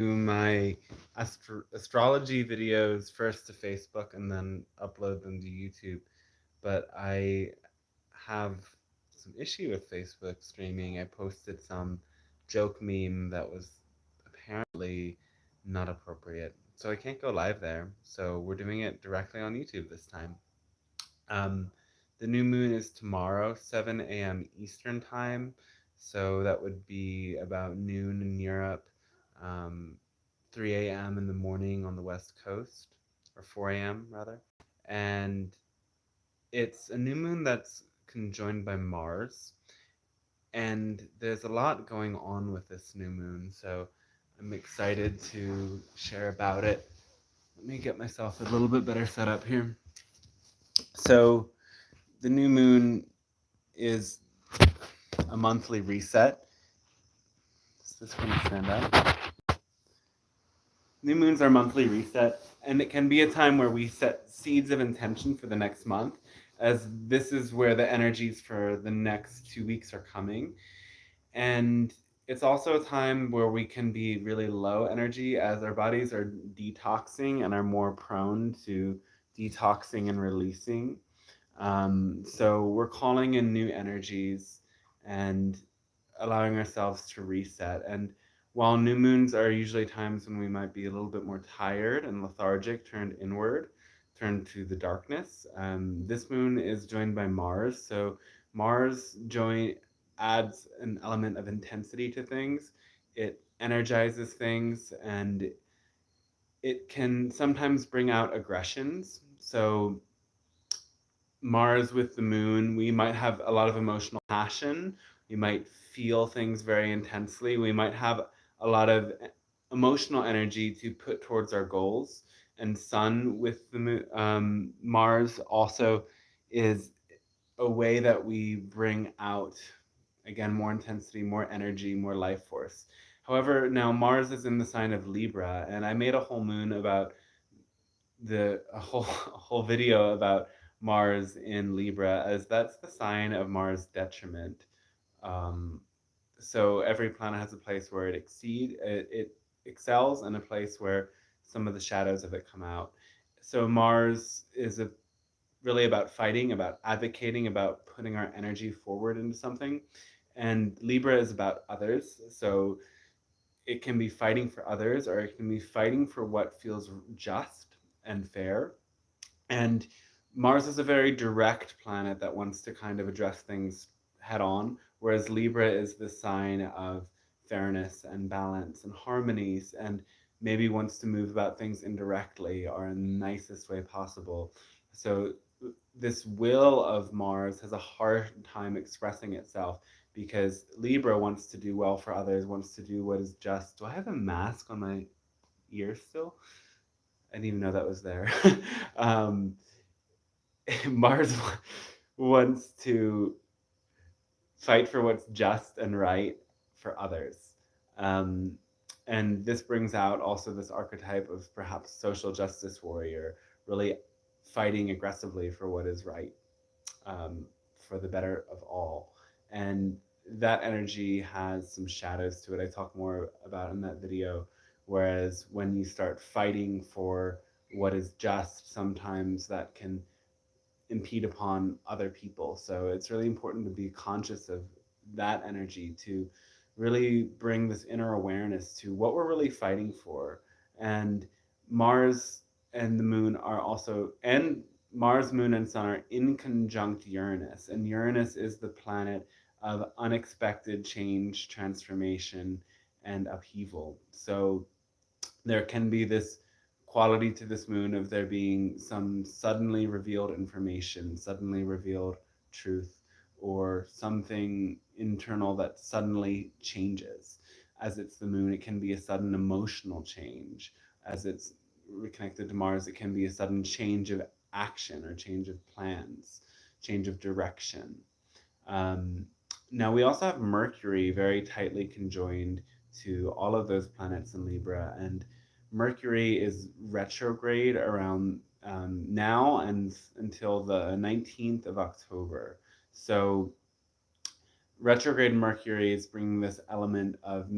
do my astrology videos first to Facebook and then upload them to YouTube. But I have some issue with Facebook streaming. I posted some joke meme that was apparently not appropriate. So I can't go live there. So we're doing it directly on YouTube this time. Um, the new moon is tomorrow, 7 a.m. Eastern Time. So that would be about noon in Europe, um, 3 a.m. in the morning on the West Coast, or 4 a.m. rather. And it's a new moon that's conjoined by Mars. And there's a lot going on with this new moon. So I'm excited to share about it. Let me get myself a little bit better set up here. So the new moon is a monthly reset. Is this going to stand up? New moons are monthly reset, and it can be a time where we set seeds of intention for the next month, as this is where the energies for the next 2 weeks are coming. And it's also a time where we can be really low energy as our bodies are detoxing and are more prone to detoxing and releasing. So we're calling in new energies and allowing ourselves to reset. And while new moons are usually times when we might be a little bit more tired and lethargic, turned inward, turned to the darkness, this moon is joined by Mars. So Mars adds an element of intensity to things. It energizes things, and it can sometimes bring out aggressions. So Mars with the moon, we might have a lot of emotional passion. We might feel things very intensely. We might have a lot of emotional energy to put towards our goals. And Sun with the moon, Mars also is a way that we bring out, again, more intensity, more energy, more life force. However, now Mars is in the sign of Libra, and I made a whole moon about a whole video about Mars in Libra, as that's the sign of Mars detriment. Um, so every planet has a place where it excels, and a place where some of the shadows of it come out. So Mars is really about fighting, about advocating, about putting our energy forward into something. And Libra is about others. So it can be fighting for others, or it can be fighting for what feels just and fair. And Mars is a very direct planet that wants to kind of address things head on, whereas Libra is the sign of fairness and balance and harmonies, and maybe wants to move about things indirectly or in the nicest way possible. So this will of Mars has a hard time expressing itself because Libra wants to do well for others, wants to do what is just. Do I have a mask on my ear still? I didn't even know that was there. um, Mars wants to fight for what's just and right for others. Um, and this brings out also this archetype of perhaps social justice warrior, really fighting aggressively for what is right, um, for the better of all. And that energy has some shadows to it. I talk more about in that video. Whereas when you start fighting for what is just, sometimes that can impede upon other people. So it's really important to be conscious of that energy, to really bring this inner awareness to what we're really fighting for. And Mars and the moon are also, and Mars, moon, and sun are in conjunct Uranus. And Uranus is the planet of unexpected change, transformation, and upheaval. So there can be this quality to this moon of there being some suddenly revealed information, suddenly revealed truth, or something internal that suddenly changes. As it's the moon, it can be a sudden emotional change. As it's connected to Mars, it can be a sudden change of action or change of plans, change of direction. Um, Now, we also have Mercury very tightly conjoined to all of those planets in Libra, and Mercury is retrograde around now and until the 19th of October. So, retrograde Mercury is bringing this element of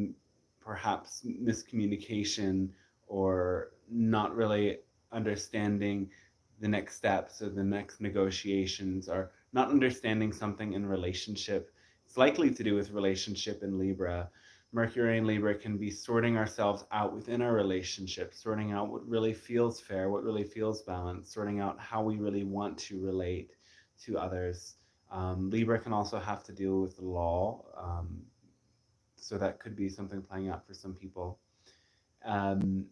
perhaps miscommunication or not really understanding the next steps or the next negotiations, or not understanding something in relationship. It's likely to do with relationship in Libra. Mercury in Libra can be sorting ourselves out within our relationship, sorting out what really feels fair, what really feels balanced, sorting out how we really want to relate to others. Libra can also have to deal with the law, so that could be something playing out for some people. Um,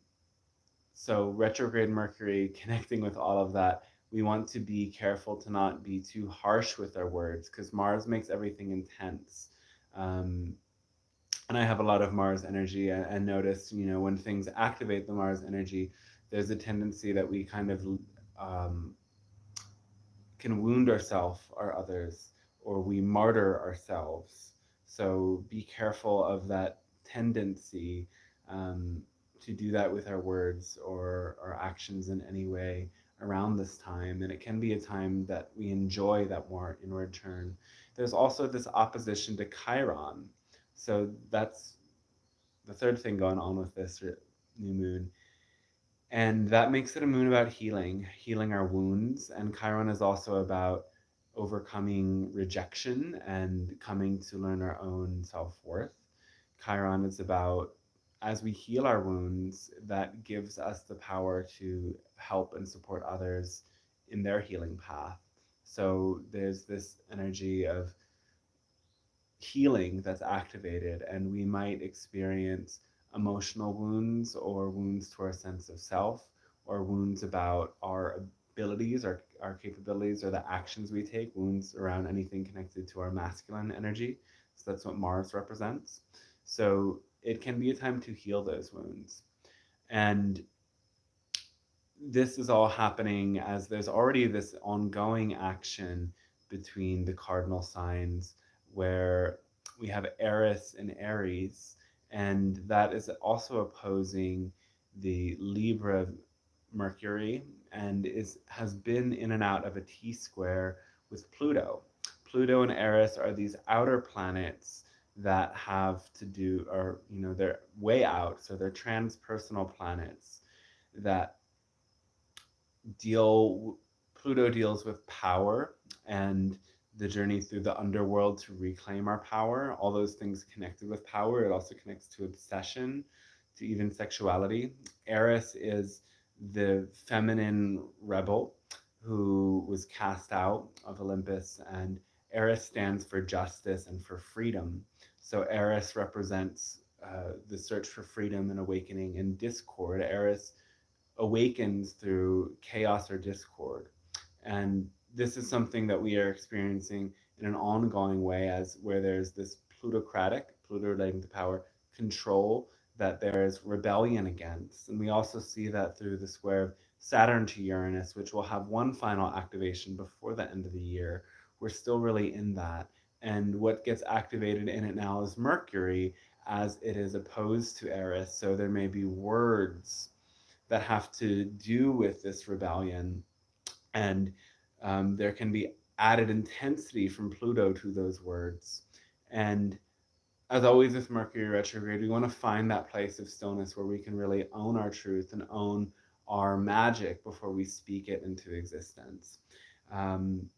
so retrograde Mercury connecting with all of that, we want to be careful to not be too harsh with our words, because Mars makes everything intense. Um, and I have a lot of Mars energy, and notice, when things activate the Mars energy, there's a tendency that we kind of um, can wound ourselves or others, or we martyr ourselves. So be careful of that tendency, um, to do that with our words or our actions in any way around this time. And it can be a time that we enjoy that more inward turn. There's also this opposition to Chiron. So that's the third thing going on with this new moon. And that makes it a moon about healing our wounds. And Chiron is also about overcoming rejection and coming to learn our own self worth. Chiron is about, as we heal our wounds, that gives us the power to help and support others in their healing path. So there's this energy of healing that's activated, and we might experience emotional wounds or wounds to our sense of self, or wounds about our abilities, our capabilities, or the actions we take, wounds around anything connected to our masculine energy. So that's what Mars represents. So it can be a time to heal those wounds. And this is all happening as there's already this ongoing action between the cardinal signs, where we have Eris and Aries, and that is also opposing the Libra Mercury, and has been in and out of a T square with Pluto. Pluto and Eris are these outer planets that have to do, or they're way out, so they're transpersonal planets that deal Pluto deals with power and the journey through the underworld to reclaim our power, all those things connected with power. It also connects to obsession, to even sexuality. Eris is the feminine rebel who was cast out of Olympus, and Eris stands for justice and for freedom. So Eris represents the search for freedom and awakening. In discord, Eris awakens through chaos or discord. And this is something that we are experiencing in an ongoing way, as where there's this plutocratic, Pluto relating to power, control that there is rebellion against. And we also see that through the square of Saturn to Uranus, which will have one final activation before the end of the year. We're still really in that. And what gets activated in it now is Mercury, as it is opposed to Eris. So there may be words that have to do with this rebellion. And there can be added intensity from Pluto to those words. And as always with Mercury retrograde, we want to find that place of stillness where we can really own our truth and own our magic before we speak it into existence. Um,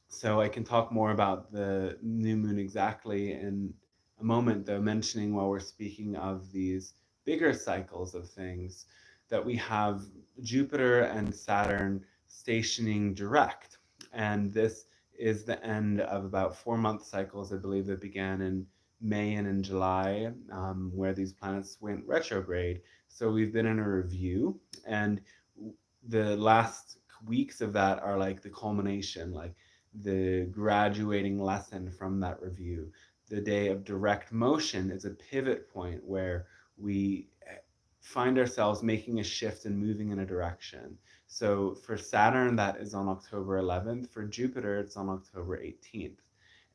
so I can talk more about the new moon exactly in a moment, though, mentioning while we're speaking of these bigger cycles of things that we have Jupiter and Saturn stationing direct. And this is the end of about 4 month cycles, I believe, that began in May and in July, where these planets went retrograde. So we've been in a review, and the last weeks of that are like the culmination, like the graduating lesson from that review. The day of direct motion is a pivot point where we find ourselves making a shift and moving in a direction. So for Saturn, that is on October 11th. For Jupiter, it's on October 18th.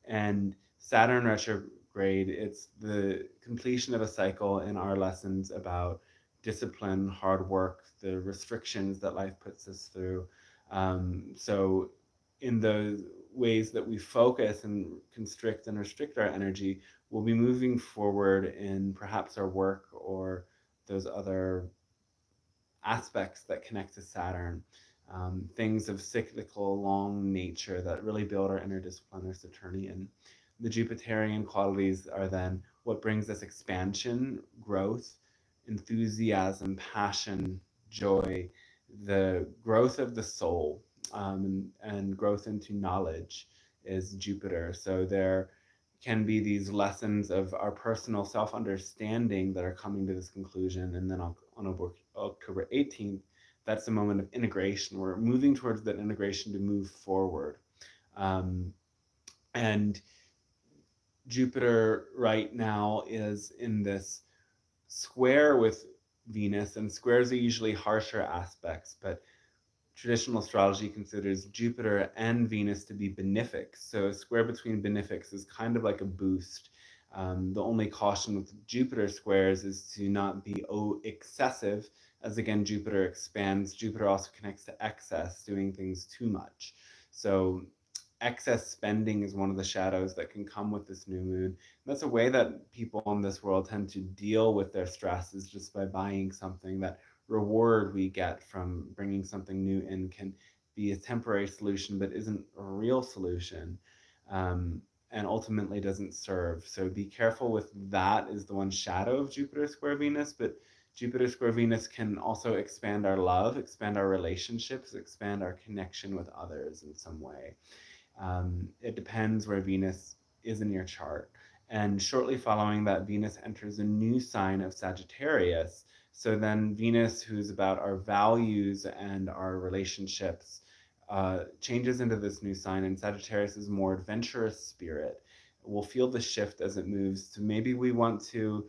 And Saturn retrograde, it's the completion of a cycle in our lessons about discipline, hard work, the restrictions that life puts us through. So in those ways that we focus and constrict and restrict our energy, we'll be moving forward in perhaps our work or those other aspects that connect to Saturn, things of cyclical, long nature that really build our interdisciplinary Saturnian. The Jupiterian qualities are then what brings us expansion, growth, enthusiasm, passion, joy, the growth of the soul, and growth into knowledge is Jupiter. So there can be these lessons of our personal self understanding that are coming to this conclusion. And then on October 18th, that's the moment of integration. We're moving towards that integration to move forward. And Jupiter right now is in this square with Venus, and squares are usually harsher aspects, but traditional astrology considers Jupiter and Venus to be benefics. So a square between benefics is kind of like a boost. The only caution with Jupiter squares is to not be excessive, as again, Jupiter expands. Jupiter also connects to excess, doing things too much. So excess spending is one of the shadows that can come with this new moon. And that's a way that people in this world tend to deal with their stress, is just by buying something. That reward we get from bringing something new in can be a temporary solution, but isn't a real solution, and ultimately doesn't serve. So be careful with that, is the one shadow of Jupiter square Venus. But Jupiter square Venus can also expand our love, expand our relationships, expand our connection with others in some way. It depends where Venus is in your chart. And shortly following that, Venus enters a new sign of Sagittarius. So then Venus, who's about our values and our relationships, changes into this new sign, and Sagittarius is more adventurous spirit. We'll feel the shift as it moves to maybe we want to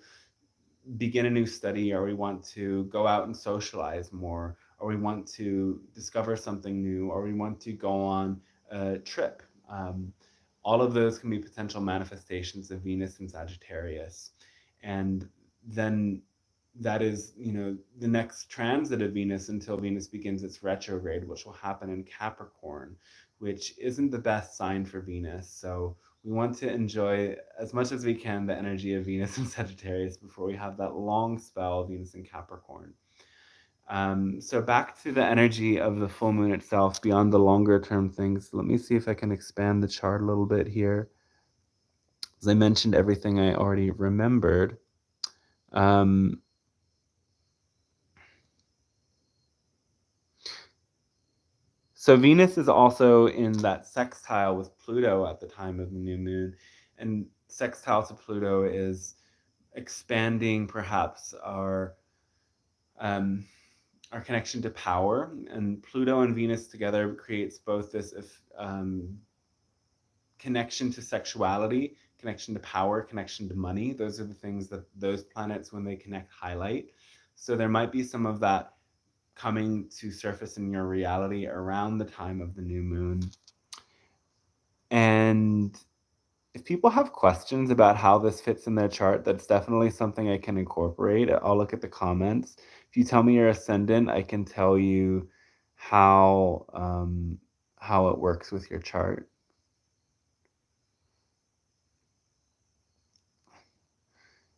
begin a new study, or we want to go out and socialize more, or we want to discover something new, or we want to go on a trip. All of those can be potential manifestations of Venus and Sagittarius. And then that is, the next transit of Venus until Venus begins its retrograde, which will happen in Capricorn, which isn't the best sign for Venus. So we want to enjoy as much as we can the energy of Venus and Sagittarius before we have that long spell of Venus in Capricorn. So back to the energy of the full moon itself, beyond the longer term things. Let me see if I can expand the chart a little bit here. As I mentioned, everything I already remembered. So Venus is also in that sextile with Pluto at the time of the new moon. And sextile to Pluto is expanding perhaps our connection to power. And Pluto and Venus together creates both this connection to sexuality, connection to power, connection to money. Those are the things that those planets, when they connect, highlight. So there might be some of that coming to surface in your reality around the time of the new moon. And if people have questions about how this fits in their chart, that's definitely something I can incorporate. I'll look at the comments. If you tell me your ascendant, I can tell you how it works with your chart.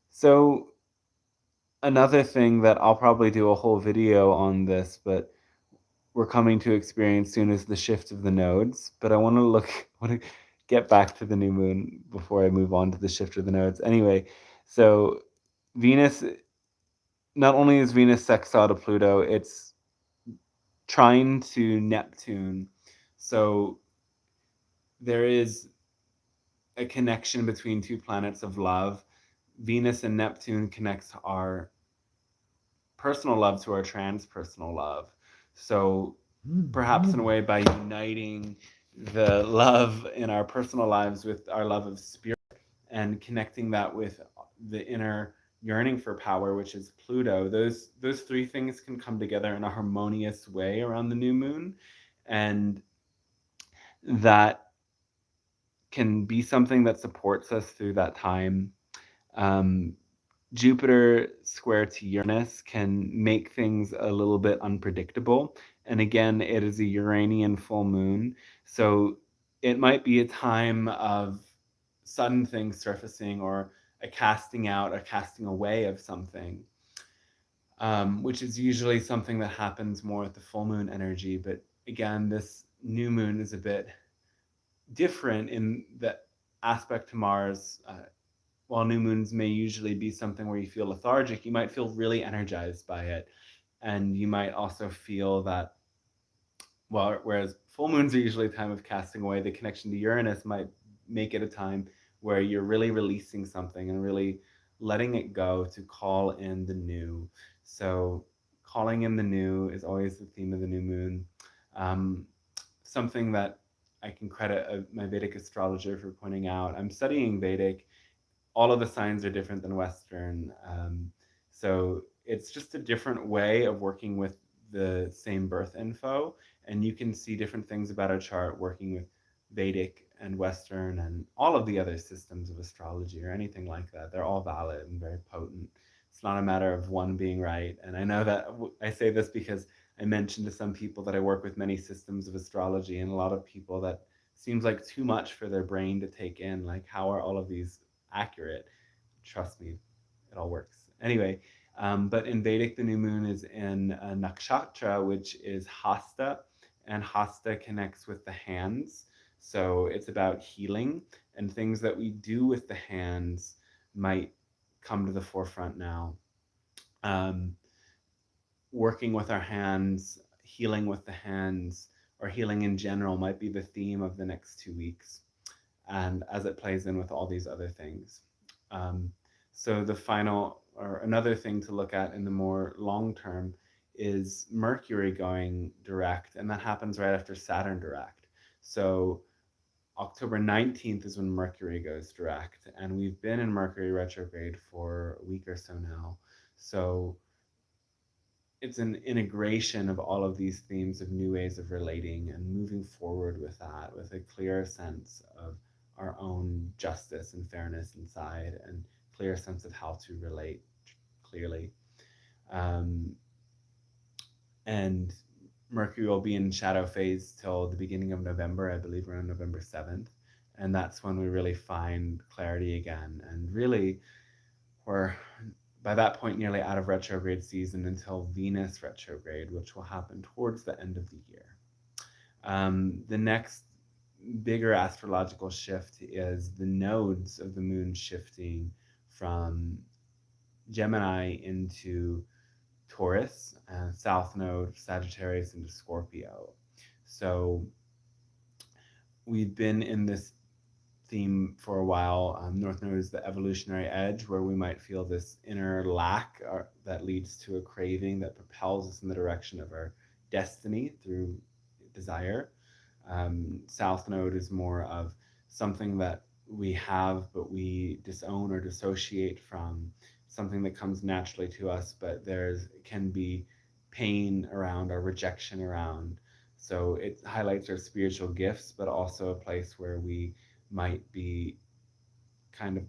So another thing that I'll probably do a whole video on this, but we're coming to experience soon, is the shift of the nodes. But I want to get back to the new moon before I move on to the shift of the nodes. Anyway, so Venus, not only is Venus sextile to Pluto, it's trine to Neptune. So there is a connection between two planets of love. Venus and Neptune connects our personal love to our transpersonal love. So perhaps in a way, by uniting the love in our personal lives with our love of spirit and connecting that with the inner yearning for power, which is Pluto, those three things can come together in a harmonious way around the new moon. And that can be something that supports us through that time. Jupiter square to Uranus can make things a little bit unpredictable. And again, it is a Uranian full moon. So it might be a time of sudden thing surfacing, or a casting out, a casting away of something, which is usually something that happens more with the full moon energy. But again, this new moon is a bit different in that aspect to Mars. While new moons may usually be something where you feel lethargic, you might feel really energized by it. And you might also feel that, well, whereas full moons are usually a time of casting away, the connection to Uranus might make it a time where you're really releasing something and really letting it go to call in the new. So, calling in the new is always the theme of the new moon. Um, Something that I can credit my Vedic astrologer for pointing out. I'm studying Vedic. All of the signs are different than Western. So it's just a different way of working with the same birth info. And you can see different things about a chart working with Vedic and Western and all of the other systems of astrology or anything like that. They're all valid and very potent. It's not a matter of one being right. And I know that I say this because I mentioned to some people that I work with many systems of astrology, and a lot of people that seems like too much for their brain to take in. Like, how are all of these accurate? Trust me, it all works. Anyway, but in Vedic, the new moon is in nakshatra, which is Hasta, and Hasta connects with the hands. So it's about healing, and things that we do with the hands might come to the forefront now. Um, Working with our hands, healing with the hands, or healing in general might be the theme of the next 2 weeks, and as it plays in with all these other things. Um, so the final, or another thing to look at in the more long term, is Mercury going direct, and that happens right after Saturn direct. So October 19th is when Mercury goes direct, and we've been in Mercury retrograde for a week or so now. So it's an integration of all of these themes of new ways of relating and moving forward with that, with a clear sense of our own justice and fairness inside, and clear sense of how to relate clearly. Um, and Mercury will be in shadow phase till the beginning of November, I believe around November 7th. And that's when we really find clarity again. And really, we're by that point nearly out of retrograde season until Venus retrograde, which will happen towards the end of the year. The next bigger astrological shift is the nodes of the moon shifting from Gemini into Taurus, South Node, Sagittarius into Scorpio. So we've been in this theme for a while. North Node is the evolutionary edge, where we might feel this inner lack that leads to a craving that propels us in the direction of our destiny through desire. South Node is more of something that we have but we disown or dissociate from, something that comes naturally to us, but there can be pain around or rejection around. So it highlights our spiritual gifts, but also a place where we might be kind of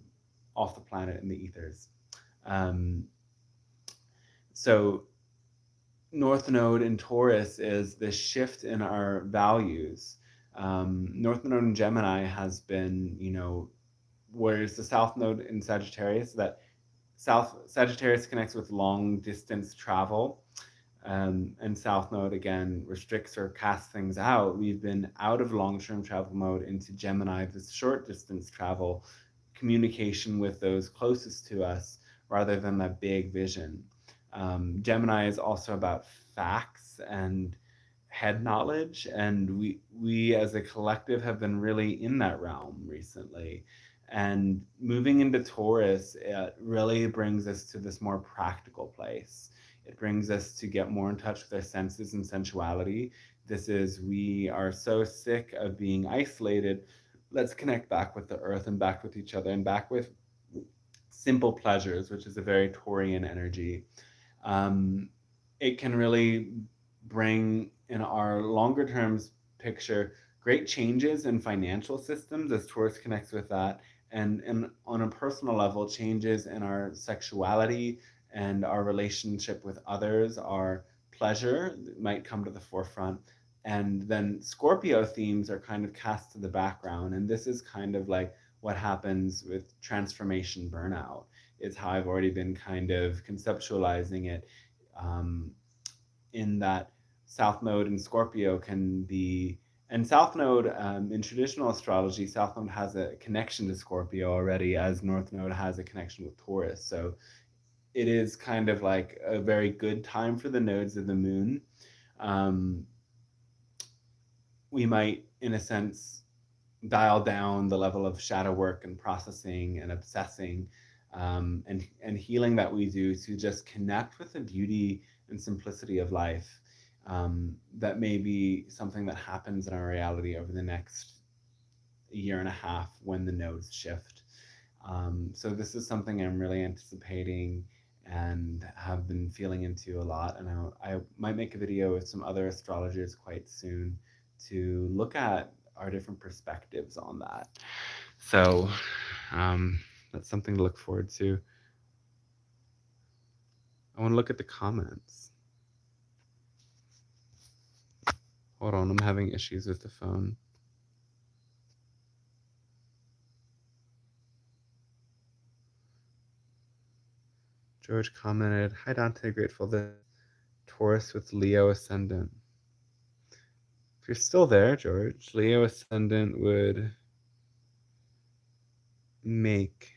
off the planet in the ethers. Um, so North Node in Taurus is the shift in our values. North Node in Gemini has been, whereas the South Node in Sagittarius, that South Sagittarius connects with long distance travel, and South Node again restricts or casts things out. We've been out of long-term travel mode into Gemini, this short distance travel, communication with those closest to us rather than that big vision. Gemini is also about facts and head knowledge, and we as a collective have been really in that realm recently. And moving into Taurus, it really brings us to this more practical place. It brings us to get more in touch with our senses and sensuality. This is, we are so sick of being isolated. Let's connect back with the earth and back with each other and back with simple pleasures, which is a very Taurian energy. It can really bring in our longer terms picture great changes in financial systems as Taurus connects with that, and on a personal level, changes in our sexuality and our relationship with others, our pleasure might come to the forefront. And then Scorpio themes are kind of cast to the background. And this is kind of like what happens with transformation burnout. Is how I've already been kind of conceptualizing it, in that South Node in Scorpio can be, and South Node, in traditional astrology, South Node has a connection to Scorpio already, as North Node has a connection with Taurus. So it is kind of like a very good time for the nodes of the moon. Um, we might, in a sense, dial down the level of shadow work and processing and obsessing, and healing that we do to just connect with the beauty and simplicity of life. That may be something that happens in our reality over the next year and a half when the nodes shift. So this is something I'm really anticipating and have been feeling into a lot. And I might make a video with some other astrologers quite soon to look at our different perspectives on that. So that's something to look forward to. I want to look at the comments. Hold on, I'm having issues with the phone. George commented, "Hi Dante, grateful that Taurus with Leo ascendant." If you're still there, George, Leo ascendant would make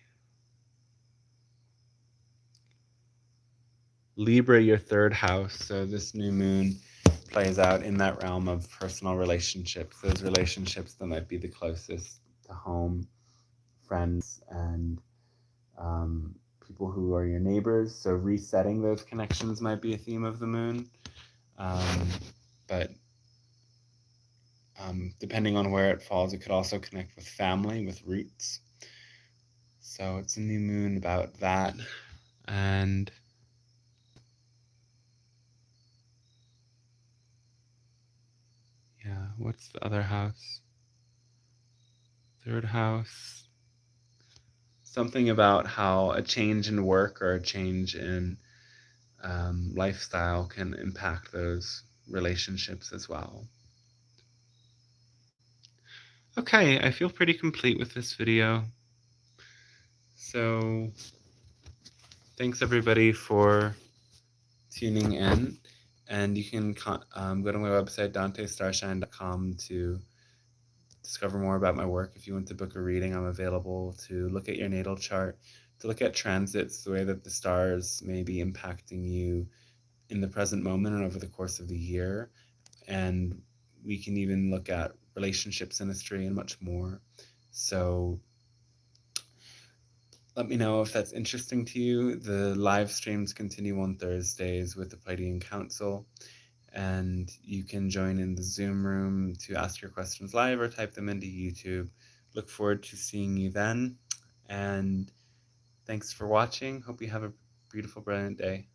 Libra your third house. So this new moon plays out in that realm of personal relationships, those relationships that might be the closest to home, friends, and people who are your neighbors. So resetting those connections might be a theme of the moon. But depending on where it falls, it could also connect with family, with roots. So it's a new moon about that. And yeah, what's the other house? Third house. Something about how a change in work or a change in lifestyle can impact those relationships as well. Okay, I feel pretty complete with this video. So thanks everybody for tuning in. And you can go to my website, dantestarshine.com, to discover more about my work. If you want to book a reading, I'm available to look at your natal chart, to look at transits, the way that the stars may be impacting you in the present moment and over the course of the year. And we can even look at relationship synastry and much more. So let me know if that's interesting to you. The live streams continue on Thursdays with the Pleiadian Council, and you can join in the Zoom room to ask your questions live or type them into YouTube. Look forward to seeing you then, and thanks for watching. Hope you have a beautiful, brilliant day.